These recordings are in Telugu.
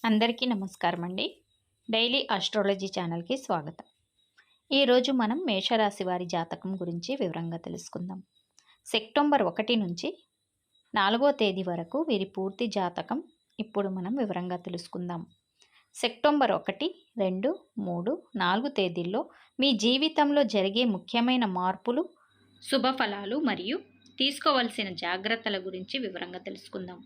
అందరికీ నమస్కారం అండి. డైలీ ఆస్ట్రాలజీ ఛానల్కి స్వాగతం. ఈరోజు మనం మేషరాశి వారి జాతకం గురించి వివరంగా తెలుసుకుందాం. సెప్టెంబర్ 1 నుంచి 4వ తేదీ వరకు వీరి పూర్తి జాతకం ఇప్పుడు మనం వివరంగా తెలుసుకుందాం. సెప్టెంబర్ 1, 2, 3, 4 తేదీల్లో మీ జీవితంలో జరిగే ముఖ్యమైన మార్పులు, శుభఫలాలు మరియు తీసుకోవాల్సిన జాగ్రత్తల గురించి వివరంగా తెలుసుకుందాం.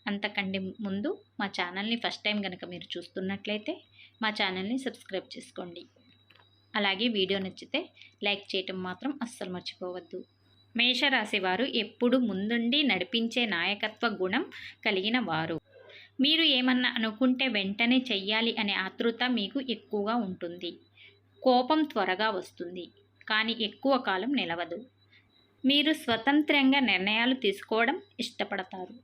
అంతకంటే ముందు మా ఛానల్ని ఫస్ట్ టైం కనుక మీరు చూస్తున్నట్లయితే మా ఛానల్ని సబ్స్క్రైబ్ చేసుకోండి. అలాగే వీడియో నచ్చితే లైక్ చేయటం మాత్రం అస్సలు మర్చిపోవద్దు. మేషరాశి వారు ఎప్పుడు ముందుండి నడిపించే నాయకత్వ గుణం కలిగిన వారు. మీరు ఏమన్నా అనుకుంటే వెంటనే చెయ్యాలి అనే ఆతృత మీకు ఎక్కువగా ఉంటుంది. కోపం త్వరగా వస్తుంది, కానీ ఎక్కువ కాలం నిలవదు. మీరు స్వతంత్రంగా నిర్ణయాలు తీసుకోవడం ఇష్టపడతారు.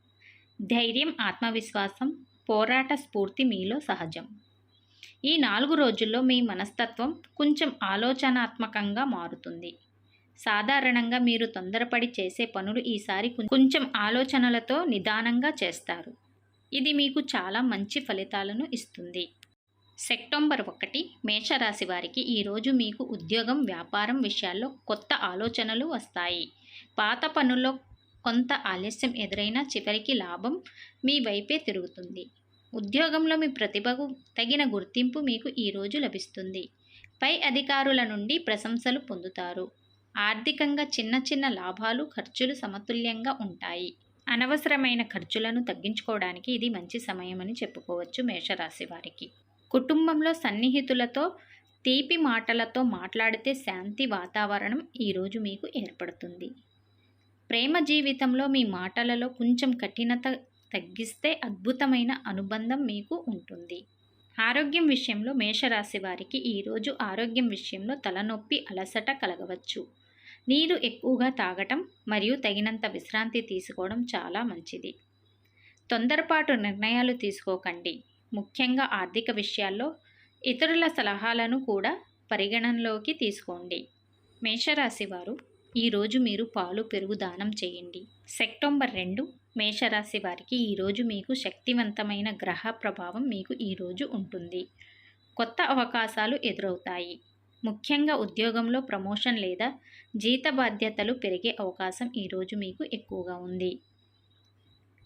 ధైర్యం, ఆత్మవిశ్వాసం, పోరాట స్ఫూర్తి మీలో సహజం. ఈ 4 రోజుల్లో మీ మనస్తత్వం కొంచెం ఆలోచనాత్మకంగా మారుతుంది. సాధారణంగా మీరు తొందరపడి చేసే పనులు ఈసారి కొంచెం ఆలోచనలతో నిదానంగా చేస్తారు. ఇది మీకు చాలా మంచి ఫలితాలను ఇస్తుంది. సెప్టెంబర్ 1 మేషరాశి వారికి ఈరోజు మీకు ఉద్యోగం, వ్యాపారం విషయాల్లో కొత్త ఆలోచనలు వస్తాయి. పాత పనుల్లో కొంత ఆలస్యం ఎదురైనా చివరికి లాభం మీ వైపే తిరుగుతుంది. ఉద్యోగంలో మీ ప్రతిభకు తగిన గుర్తింపు మీకు ఈరోజు లభిస్తుంది. పై అధికారుల నుండి ప్రశంసలు పొందుతారు. ఆర్థికంగా చిన్న చిన్న లాభాలు, ఖర్చులు సమతుల్యంగా ఉంటాయి. అనవసరమైన ఖర్చులను తగ్గించుకోవడానికి ఇది మంచి సమయమని చెప్పుకోవచ్చు మేషరాశి వారికి. కుటుంబంలో సన్నిహితులతో తీపి మాటలతో మాట్లాడితే శాంతి వాతావరణం ఈరోజు మీకు ఏర్పడుతుంది. ప్రేమ జీవితంలో మీ మాటలలో కొంచెం కఠినత తగ్గిస్తే అద్భుతమైన అనుబంధం మీకు ఉంటుంది. ఆరోగ్యం విషయంలో మేషరాశి వారికి ఈరోజు ఆరోగ్యం విషయంలో తలనొప్పి, అలసట కలగవచ్చు. నీరు ఎక్కువగా తాగటం మరియు తగినంత విశ్రాంతి తీసుకోవడం చాలా మంచిది. తొందరపాటు నిర్ణయాలు తీసుకోకండి. ముఖ్యంగా ఆర్థిక విషయాల్లో ఇతరుల సలహాలను కూడా పరిగణనలోకి తీసుకోండి. మేషరాశి వారు ఈరోజు మీరు పాలు, పెరుగు దానం చేయండి. సెప్టెంబర్ 2 మేషరాశి వారికి ఈరోజు మీకు శక్తివంతమైన గ్రహ ప్రభావం మీకు ఈరోజు ఉంటుంది. కొత్త అవకాశాలు ఎదురవుతాయి. ముఖ్యంగా ఉద్యోగంలో ప్రమోషన్ లేదా జీత బాధ్యతలు పెరిగే అవకాశం ఈరోజు మీకు ఎక్కువగా ఉంది.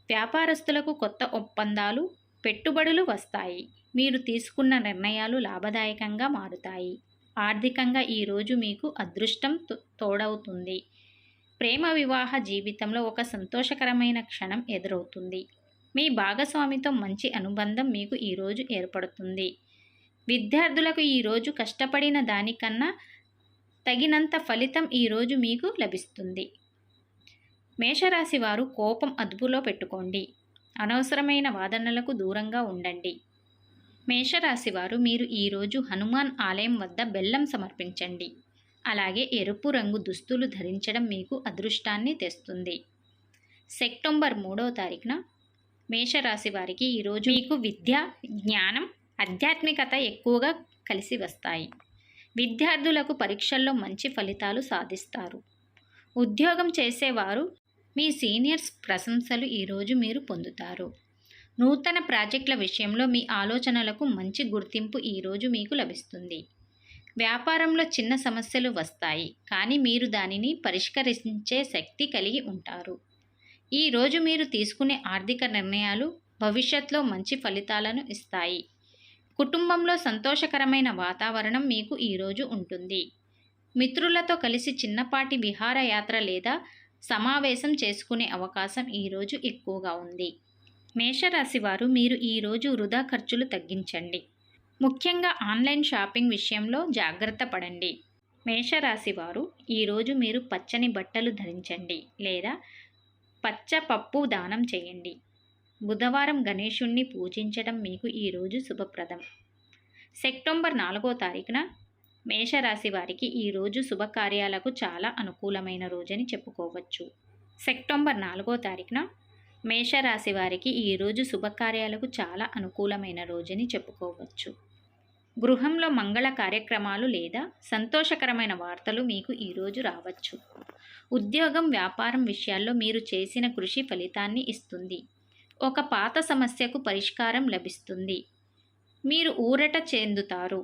వ్యాపారస్తులకు కొత్త ఒప్పందాలు, పెట్టుబడులు వస్తాయి. మీరు తీసుకున్న నిర్ణయాలు లాభదాయకంగా మారుతాయి. ఆర్థికంగా ఈరోజు మీకు అదృష్టం తోడవుతుంది. ప్రేమ, వివాహ జీవితంలో ఒక సంతోషకరమైన క్షణం ఎదురవుతుంది. మీ భాగస్వామితో మంచి అనుబంధం మీకు ఈరోజు ఏర్పడుతుంది. విద్యార్థులకు ఈరోజు కష్టపడిన దానికన్నా తగినంత ఫలితం ఈరోజు మీకు లభిస్తుంది. మేషరాశి వారు కోపం అదుపులో పెట్టుకోండి. అనవసరమైన వాదనలకు దూరంగా ఉండండి. మేషరాశి వారు మీరు ఈరోజు హనుమాన్ ఆలయం వద్ద బెల్లం సమర్పించండి. అలాగే ఎరుపు రంగు దుస్తులు ధరించడం మీకు అదృష్టాన్ని తెస్తుంది. సెప్టెంబర్ 3వ తారీఖున మేషరాశి వారికి ఈరోజు మీకు విద్య, జ్ఞానం, ఆధ్యాత్మికత ఎక్కువగా కలిసి వస్తాయి. విద్యార్థులకు పరీక్షల్లో మంచి ఫలితాలు సాధిస్తారు. ఉద్యోగం చేసేవారు మీ సీనియర్స్ ప్రశంసలు ఈరోజు మీరు పొందుతారు. నూతన ప్రాజెక్టుల విషయంలో మీ ఆలోచనలకు మంచి గుర్తింపు ఈరోజు మీకు లభిస్తుంది. వ్యాపారంలో చిన్న సమస్యలు వస్తాయి, కానీ మీరు దానిని పరిష్కరించే శక్తి కలిగి ఉంటారు. ఈరోజు మీరు తీసుకునే ఆర్థిక నిర్ణయాలు భవిష్యత్తులో మంచి ఫలితాలను ఇస్తాయి. కుటుంబంలో సంతోషకరమైన వాతావరణం మీకు ఈరోజు ఉంటుంది. మిత్రులతో కలిసి చిన్నపాటి విహారయాత్ర లేదా సమావేశం చేసుకునే అవకాశం ఈరోజు ఎక్కువగా ఉంది. మేషరాశి వారు మీరు ఈరోజు వృధా ఖర్చులు తగ్గించండి. ముఖ్యంగా ఆన్లైన్ షాపింగ్ విషయంలో జాగ్రత్త పడండి. మేషరాశి వారు ఈరోజు మీరు పచ్చని బట్టలు ధరించండి లేదా పచ్చ పప్పు దానం చేయండి. బుధవారం గణేశుణ్ణి పూజించడం మీకు ఈరోజు శుభప్రదం. సెప్టెంబర్ 4వ తారీఖున మేషరాశి వారికి ఈరోజు శుభకార్యాలకు చాలా అనుకూలమైన రోజని చెప్పుకోవచ్చు. సెప్టెంబర్ 4వ తారీఖున మేషరాశి వారికి ఈరోజు శుభకార్యాలకు చాలా అనుకూలమైన రోజని చెప్పుకోవచ్చు. గృహంలో మంగళ కార్యక్రమాలు లేదా సంతోషకరమైన వార్తలు మీకు ఈరోజు రావచ్చు. ఉద్యోగం, వ్యాపారం విషయాల్లో మీరు చేసిన కృషి ఫలితాన్ని ఇస్తుంది. ఒక పాత సమస్యకు పరిష్కారం లభిస్తుంది. మీరు ఊరట చెందుతారు.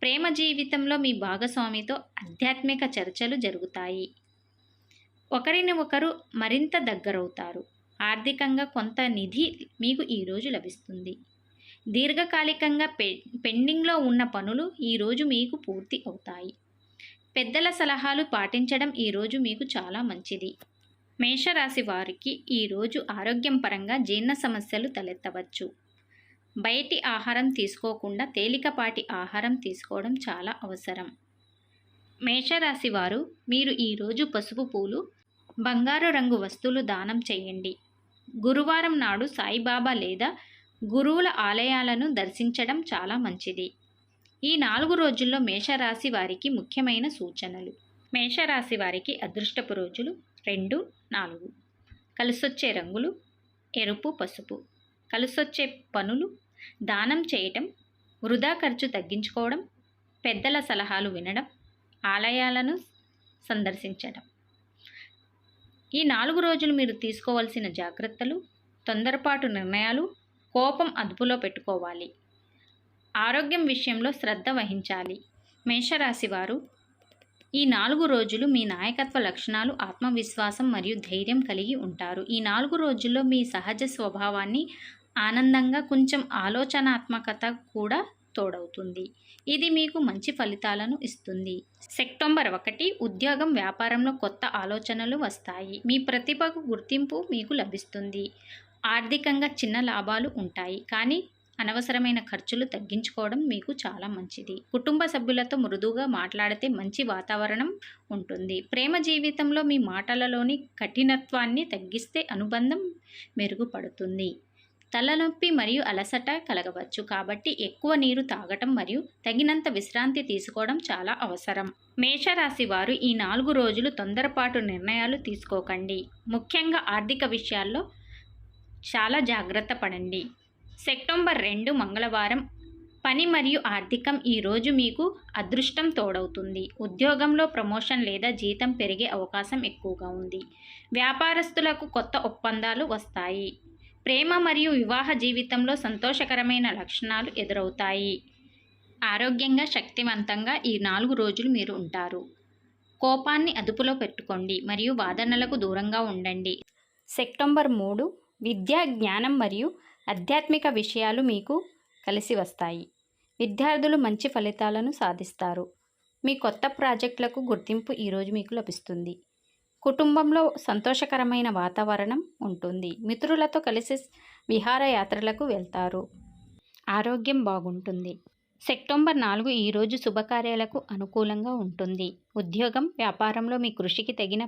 ప్రేమ జీవితంలో మీ భాగస్వామితో ఆధ్యాత్మిక చర్చలు జరుగుతాయి. ఒకరిని ఒకరు మరింత దగ్గరవుతారు. ఆర్థికంగా కొంత నిధి మీకు ఈరోజు లభిస్తుంది. దీర్ఘకాలికంగా పెండింగ్లో ఉన్న పనులు ఈరోజు మీకు పూర్తి అవుతాయి. పెద్దల సలహాలు పాటించడం ఈరోజు మీకు చాలా మంచిది. మేషరాశి వారికి ఈరోజు ఆరోగ్యం పరంగా జీర్ణ సమస్యలు తలెత్తవచ్చు. బయటి ఆహారం తీసుకోకుండా తేలికపాటి ఆహారం తీసుకోవడం చాలా అవసరం. మేషరాశి వారు మీరు ఈరోజు పసుపు పూలు, బంగారు రంగు వస్తువులు దానం చేయండి. గురువారం నాడు సాయిబాబా లేదా గురువుల ఆలయాలను దర్శించడం చాలా మంచిది. ఈ 4 రోజుల్లో మేషరాశి వారికి ముఖ్యమైన సూచనలు. మేషరాశి వారికి అదృష్టపు రోజులు 2, 4. కలిసొచ్చే రంగులు ఎరుపు, పసుపు. కలిసొచ్చే పనులు దానం చేయటం, వృధా ఖర్చు తగ్గించుకోవడం, పెద్దల సలహాలు వినడం, ఆలయాలను సందర్శించడం. ఈ 4 రోజులు మీరు తీసుకోవాల్సిన జాగ్రత్తలు: తొందరపాటు నిర్ణయాలు, కోపం అదుపులో పెట్టుకోవాలి. ఆరోగ్యం విషయంలో శ్రద్ధ వహించాలి. మేషరాశి వారు ఈ 4 రోజులు మీ నాయకత్వ లక్షణాలు, ఆత్మవిశ్వాసం మరియు ధైర్యం కలిగి ఉంటారు. ఈ 4 రోజుల్లో మీ సహజ స్వభావాన్ని, ఆనందంగా, కొంచెం ఆలోచనాత్మకత కూడా తోడవుతుంది. ఇది మీకు మంచి ఫలితాలను ఇస్తుంది. సెప్టెంబర్ 1 ఉద్యోగం, వ్యాపారంలో కొత్త ఆలోచనలు వస్తాయి. మీ ప్రతిభకు గుర్తింపు మీకు లభిస్తుంది. ఆర్థికంగా చిన్న లాభాలు ఉంటాయి, కానీ అనవసరమైన ఖర్చులు తగ్గించుకోవడం మీకు చాలా మంచిది. కుటుంబ సభ్యులతో మృదువుగా మాట్లాడితే మంచి వాతావరణం ఉంటుంది. ప్రేమ జీవితంలో మీ మాటలలోని కఠినత్వాన్ని తగ్గిస్తే అనుబంధం మెరుగుపడుతుంది. తలనొప్పి మరియు అలసట కలగవచ్చు, కాబట్టి ఎక్కువ నీరు తాగటం మరియు తగినంత విశ్రాంతి తీసుకోవడం చాలా అవసరం. మేషరాశి వారు ఈ 4 రోజులు తొందరపాటు నిర్ణయాలు తీసుకోకండి. ముఖ్యంగా ఆర్థిక విషయాల్లో చాలా జాగ్రత్త పడండి. సెప్టెంబర్ 2 మంగళవారం పని మరియు ఆర్థికం ఈరోజు మీకు అదృష్టం తోడవుతుంది. ఉద్యోగంలో ప్రమోషన్ లేదా జీతం పెరిగే అవకాశం ఎక్కువగా ఉంది. వ్యాపారస్తులకు కొత్త ఒప్పందాలు వస్తాయి. ప్రేమ మరియు వివాహ జీవితంలో సంతోషకరమైన లక్షణాలు ఎదురవుతాయి. ఆరోగ్యంగా, శక్తివంతంగా ఈ 4 రోజులు మీరు ఉంటారు. కోపాన్ని అదుపులో పెట్టుకోండి మరియు వాదనలకు దూరంగా ఉండండి. సెప్టెంబర్ 3 విద్య, జ్ఞానం మరియు ఆధ్యాత్మిక విషయాలు మీకు కలిసి వస్తాయి. విద్యార్థులు మంచి ఫలితాలను సాధిస్తారు. మీ కొత్త ప్రాజెక్టులకు గుర్తింపు ఈరోజు మీకు లభిస్తుంది. కుటుంబంలో సంతోషకరమైన వాతావరణం ఉంటుంది. మిత్రులతో కలిసి విహారయాత్రలకు వెళ్తారు. ఆరోగ్యం బాగుంటుంది. సెప్టెంబర్ 4 ఈరోజు శుభకార్యాలకు అనుకూలంగా ఉంటుంది. ఉద్యోగం, వ్యాపారంలో మీ కృషికి తగిన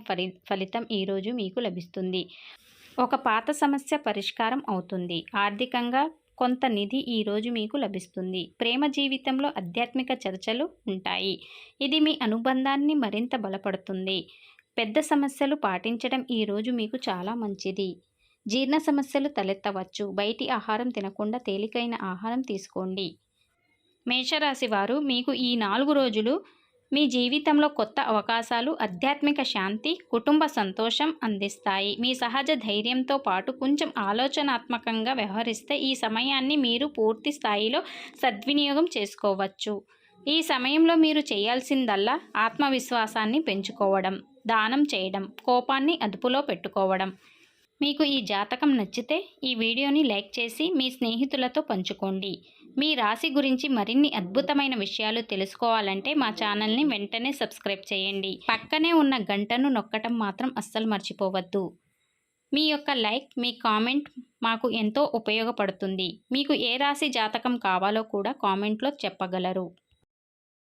ఫలితం ఈరోజు మీకు లభిస్తుంది. ఒక పాత సమస్య పరిష్కారం అవుతుంది. ఆర్థికంగా కొంత నిధి ఈరోజు మీకు లభిస్తుంది. ప్రేమ జీవితంలో ఆధ్యాత్మిక చర్చలు ఉంటాయి. ఇది మీ అనుబంధాన్ని మరింత బలపడుతుంది. పెద్ద సమస్యలు పాటించడం ఈరోజు మీకు చాలా మంచిది. జీర్ణ సమస్యలు తలెత్తవచ్చు. బయటి ఆహారం తినకుండా తేలికైన ఆహారం తీసుకోండి. మేషరాశి వారు మీకు ఈ 4 రోజులు మీ జీవితంలో కొత్త అవకాశాలు, ఆధ్యాత్మిక శాంతి, కుటుంబ సంతోషం అందిస్తాయి. మీ సహజ ధైర్యంతో పాటు కొంచెం ఆలోచనాత్మకంగా వ్యవహరిస్తే ఈ సమయాన్ని మీరు పూర్తి స్థాయిలో సద్వినియోగం చేసుకోవచ్చు. ఈ సమయంలో మీరు చేయాల్సిందల్లా ఆత్మవిశ్వాసాన్ని పెంచుకోవడం, దానం చేయడం, కోపాన్ని అదుపులో పెట్టుకోవడం. మీకు ఈ జాతకం నచ్చితే ఈ వీడియోని లైక్ చేసి మీ స్నేహితులతో పంచుకోండి. మీ రాశి గురించి మరిన్ని అద్భుతమైన విషయాలు తెలుసుకోవాలంటే మా ఛానల్ని వెంటనే సబ్స్క్రైబ్ చేయండి. పక్కనే ఉన్న గంటను నొక్కటం మాత్రం అస్సలు మర్చిపోవద్దు. మీ యొక్క లైక్, మీ కామెంట్ మాకు ఎంతో ఉపయోగపడుతుంది. మీకు ఏ రాశి జాతకం కావాలో కూడా కామెంట్లో చెప్పగలరు.